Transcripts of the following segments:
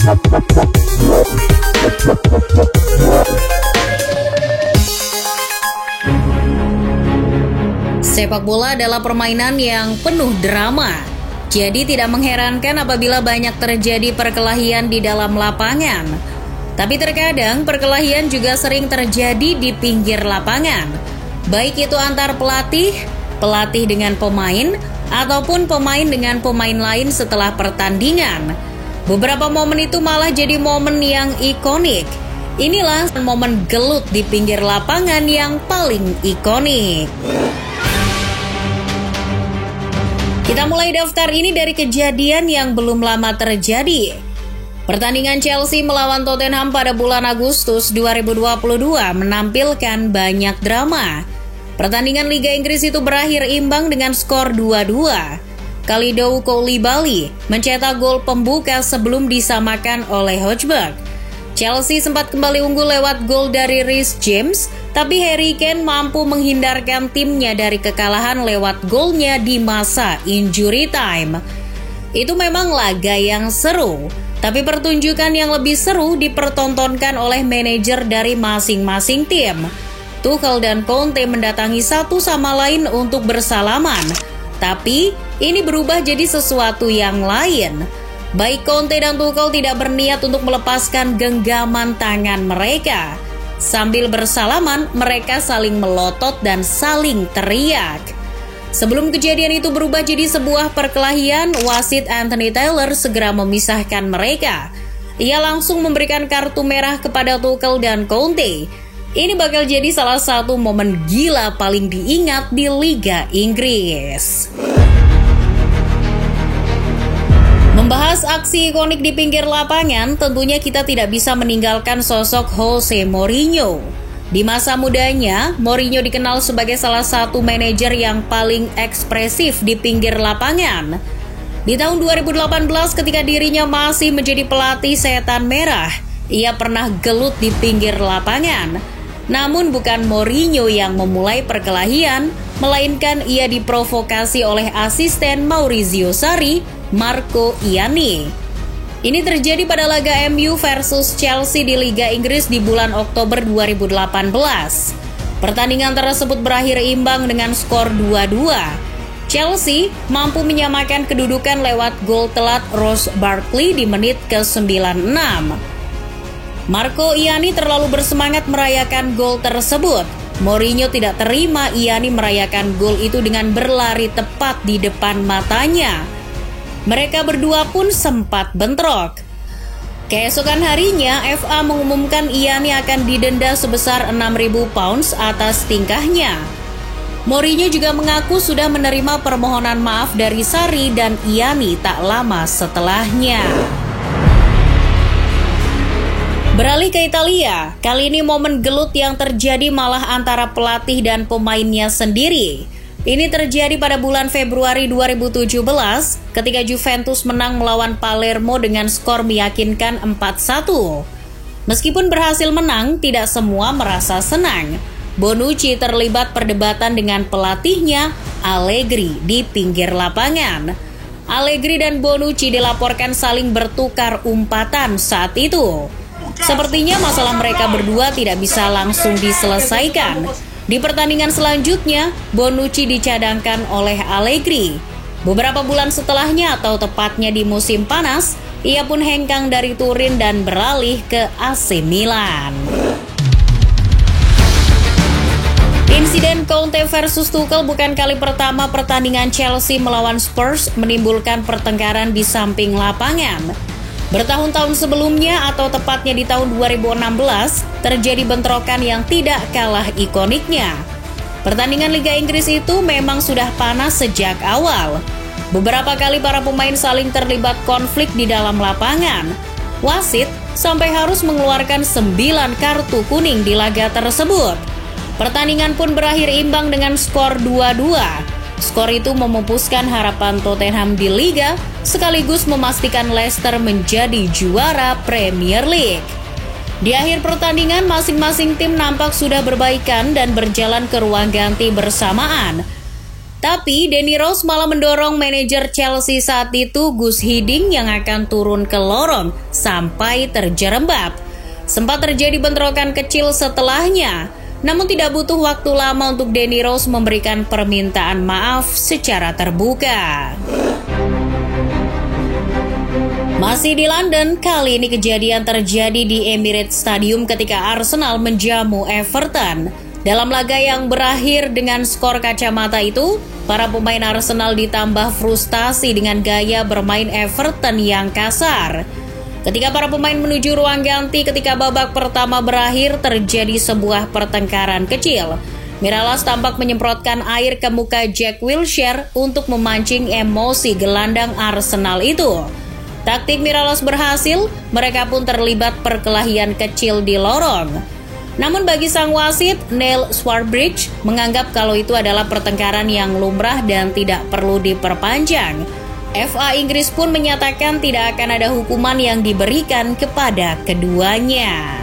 Sepak bola adalah permainan yang penuh drama. Jadi tidak mengherankan apabila banyak terjadi perkelahian di dalam lapangan. Tapi terkadang perkelahian juga sering terjadi di pinggir lapangan. Baik itu antar pelatih dengan pemain, ataupun pemain dengan pemain lain setelah pertandingan. Beberapa momen itu malah jadi momen yang ikonik. Inilah momen gelut di pinggir lapangan yang paling ikonik. Kita mulai daftar ini dari kejadian yang belum lama terjadi. Pertandingan Chelsea melawan Tottenham pada bulan Agustus 2022 menampilkan banyak drama. Pertandingan Liga Inggris itu berakhir imbang dengan skor 2-2. Kalidou Koulibaly mencetak gol pembuka sebelum disamakan oleh Hojbjerg. Chelsea sempat kembali unggul lewat gol dari Reece James, tapi Harry Kane mampu menghindarkan timnya dari kekalahan lewat golnya di masa injury time. Itu memang laga yang seru, tapi pertunjukan yang lebih seru dipertontonkan oleh manajer dari masing-masing tim. Tuchel dan Conte mendatangi satu sama lain untuk bersalaman, tapi ini berubah jadi sesuatu yang lain. Baik Conte dan Tuchel tidak berniat untuk melepaskan genggaman tangan mereka. Sambil bersalaman, mereka saling melotot dan saling teriak. Sebelum kejadian itu berubah jadi sebuah perkelahian, wasit Anthony Taylor segera memisahkan mereka. Ia langsung memberikan kartu merah kepada Tuchel dan Conte. Ini bakal jadi salah satu momen gila paling diingat di Liga Inggris. Membahas aksi ikonik di pinggir lapangan, tentunya kita tidak bisa meninggalkan sosok Jose Mourinho. Di masa mudanya, Mourinho dikenal sebagai salah satu manajer yang paling ekspresif di pinggir lapangan. Di tahun 2018 ketika dirinya masih menjadi pelatih Setan Merah, ia pernah gelut di pinggir lapangan. Namun bukan Mourinho yang memulai perkelahian, melainkan ia diprovokasi oleh asisten Maurizio Sarri, Marco Ianni. Ini terjadi pada laga MU versus Chelsea di Liga Inggris di bulan Oktober 2018. Pertandingan tersebut berakhir imbang dengan skor 2-2. Chelsea mampu menyamakan kedudukan lewat gol telat Ross Barkley di menit ke-96. Marco Ianni terlalu bersemangat merayakan gol tersebut. Mourinho tidak terima Ianni merayakan gol itu dengan berlari tepat di depan matanya. Mereka berdua pun sempat bentrok. Keesokan harinya, FA mengumumkan Ianni akan didenda sebesar 6.000 pounds atas tingkahnya. Mourinho juga mengaku sudah menerima permohonan maaf dari Sarri dan Ianni tak lama setelahnya. Beralih ke Italia, kali ini momen gelut yang terjadi malah antara pelatih dan pemainnya sendiri. Ini terjadi pada bulan Februari 2017 ketika Juventus menang melawan Palermo dengan skor meyakinkan 4-1. Meskipun berhasil menang, tidak semua merasa senang. Bonucci terlibat perdebatan dengan pelatihnya, Allegri, di pinggir lapangan. Allegri dan Bonucci dilaporkan saling bertukar umpatan saat itu. Sepertinya masalah mereka berdua tidak bisa langsung diselesaikan. Di pertandingan selanjutnya, Bonucci dicadangkan oleh Allegri. Beberapa bulan setelahnya atau tepatnya di musim panas, ia pun hengkang dari Turin dan beralih ke AC Milan. Insiden Conte versus Tuchel bukan kali pertama pertandingan Chelsea melawan Spurs menimbulkan pertengkaran di samping lapangan. Bertahun-tahun sebelumnya atau tepatnya di tahun 2016, terjadi bentrokan yang tidak kalah ikoniknya. Pertandingan Liga Inggris itu memang sudah panas sejak awal. Beberapa kali para pemain saling terlibat konflik di dalam lapangan. Wasit sampai harus mengeluarkan 9 kartu kuning di laga tersebut. Pertandingan pun berakhir imbang dengan skor 2-2. Skor itu memupuskan harapan Tottenham di Liga, sekaligus memastikan Leicester menjadi juara Premier League. Di akhir pertandingan, masing-masing tim nampak sudah berbaikan dan berjalan ke ruang ganti bersamaan. Tapi Danny Rose malah mendorong manajer Chelsea saat itu Gus Hiddink yang akan turun ke lorong sampai terjerembab. Sempat terjadi bentrokan kecil setelahnya, namun tidak butuh waktu lama untuk Danny Rose memberikan permintaan maaf secara terbuka. Masih di London, kali ini kejadian terjadi di Emirates Stadium ketika Arsenal menjamu Everton. Dalam laga yang berakhir dengan skor kacamata itu, para pemain Arsenal ditambah frustasi dengan gaya bermain Everton yang kasar. Ketika para pemain menuju ruang ganti ketika babak pertama berakhir, terjadi sebuah pertengkaran kecil. Mirallas tampak menyemprotkan air ke muka Jack Wilshere untuk memancing emosi gelandang Arsenal itu. Taktik Mirallas berhasil, mereka pun terlibat perkelahian kecil di lorong. Namun bagi sang wasit, Neil Swarbridge menganggap kalau itu adalah pertengkaran yang lumrah dan tidak perlu diperpanjang. FA Inggris pun menyatakan tidak akan ada hukuman yang diberikan kepada keduanya.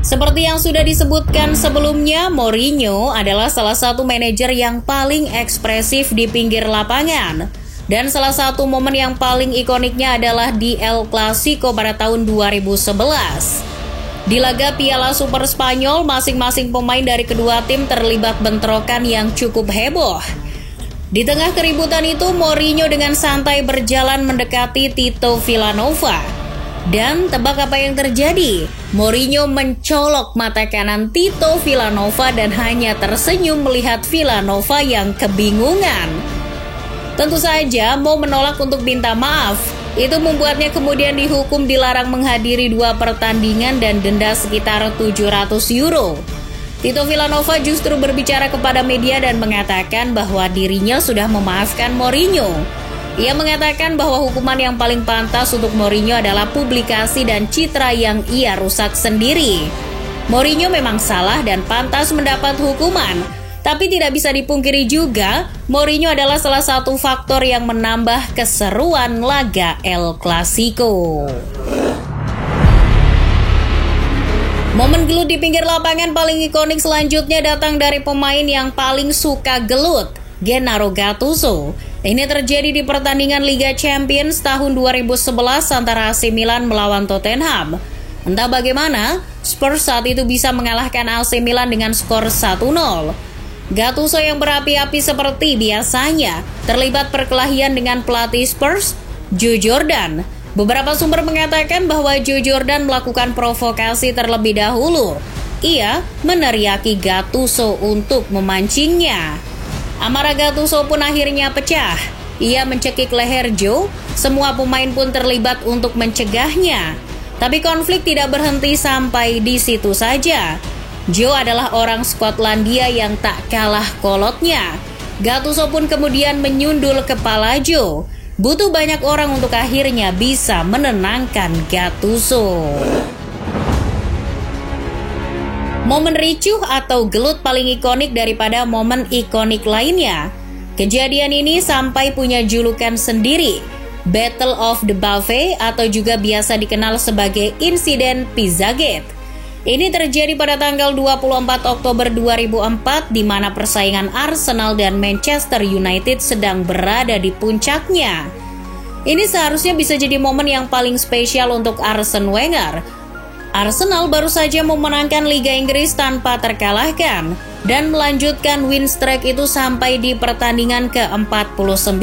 Seperti yang sudah disebutkan sebelumnya, Mourinho adalah salah satu manajer yang paling ekspresif di pinggir lapangan. Dan salah satu momen yang paling ikoniknya adalah di El Clasico pada tahun 2011. Di laga Piala Super Spanyol, masing-masing pemain dari kedua tim terlibat bentrokan yang cukup heboh. Di tengah keributan itu, Mourinho dengan santai berjalan mendekati Tito Vilanova. Dan tebak apa yang terjadi? Mourinho mencolok mata kanan Tito Vilanova dan hanya tersenyum melihat Vilanova yang kebingungan. Tentu saja mau menolak untuk minta maaf. Itu membuatnya kemudian dihukum dilarang menghadiri 2 pertandingan dan denda sekitar 700 euro. Tito Vilanova justru berbicara kepada media dan mengatakan bahwa dirinya sudah memaafkan Mourinho. Ia mengatakan bahwa hukuman yang paling pantas untuk Mourinho adalah publikasi dan citra yang ia rusak sendiri. Mourinho memang salah dan pantas mendapat hukuman. Tapi tidak bisa dipungkiri juga, Mourinho adalah salah satu faktor yang menambah keseruan laga El Clasico. Momen gelut di pinggir lapangan paling ikonik selanjutnya datang dari pemain yang paling suka gelut, Gennaro Gattuso. Ini terjadi di pertandingan Liga Champions tahun 2011 antara AC Milan melawan Tottenham. Entah bagaimana, Spurs saat itu bisa mengalahkan AC Milan dengan skor 1-0. Gattuso yang berapi-api seperti biasanya terlibat perkelahian dengan pelatih Spurs, Joe Jordan. Beberapa sumber mengatakan bahwa Joe Jordan melakukan provokasi terlebih dahulu. Ia meneriaki Gattuso untuk memancingnya. Amarah Gattuso pun akhirnya pecah. Ia mencekik leher Joe, semua pemain pun terlibat untuk mencegahnya. Tapi konflik tidak berhenti sampai di situ saja. Joe adalah orang Skotlandia yang tak kalah kolotnya. Gattuso pun kemudian menyundul kepala Joe. Butuh banyak orang untuk akhirnya bisa menenangkan Gattuso. Momen ricuh atau gelut paling ikonik daripada momen ikonik lainnya. Kejadian ini sampai punya julukan sendiri, Battle of the Buffet atau juga biasa dikenal sebagai insiden Pizzagate. Ini terjadi pada tanggal 24 Oktober 2004 di mana persaingan Arsenal dan Manchester United sedang berada di puncaknya. Ini seharusnya bisa jadi momen yang paling spesial untuk Arsene Wenger. Arsenal baru saja memenangkan Liga Inggris tanpa terkalahkan dan melanjutkan win streak itu sampai di pertandingan ke-49.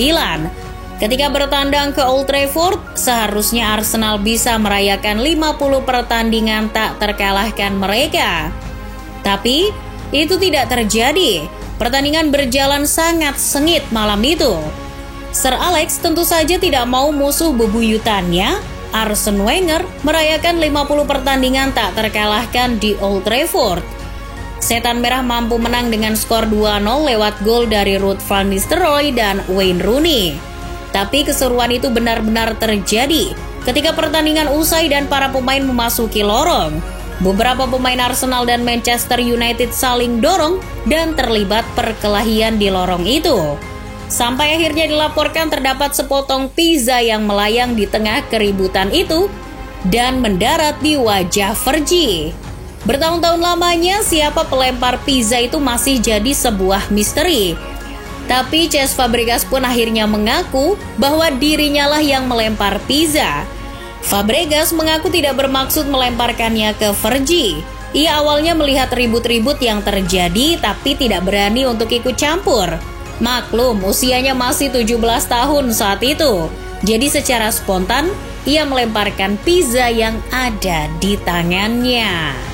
Ketika bertandang ke Old Trafford, seharusnya Arsenal bisa merayakan 50 pertandingan tak terkalahkan mereka. Tapi, itu tidak terjadi. Pertandingan berjalan sangat sengit malam itu. Sir Alex tentu saja tidak mau musuh bebuyutannya, Arsene Wenger, merayakan 50 pertandingan tak terkalahkan di Old Trafford. Setan Merah mampu menang dengan skor 2-0 lewat gol dari Ruud van Nistelrooy dan Wayne Rooney. Tapi keseruan itu benar-benar terjadi ketika pertandingan usai dan para pemain memasuki lorong. Beberapa pemain Arsenal dan Manchester United saling dorong dan terlibat perkelahian di lorong itu. Sampai akhirnya dilaporkan terdapat sepotong pizza yang melayang di tengah keributan itu dan mendarat di wajah Fergie. Bertahun-tahun lamanya siapa pelempar pizza itu masih jadi sebuah misteri. Tapi Cesc Fabregas pun akhirnya mengaku bahwa dirinya lah yang melempar pizza. Fabregas mengaku tidak bermaksud melemparkannya ke Fergie. Ia awalnya melihat ribut-ribut yang terjadi tapi tidak berani untuk ikut campur. Maklum, usianya masih 17 tahun saat itu. Jadi secara spontan, ia melemparkan pizza yang ada di tangannya.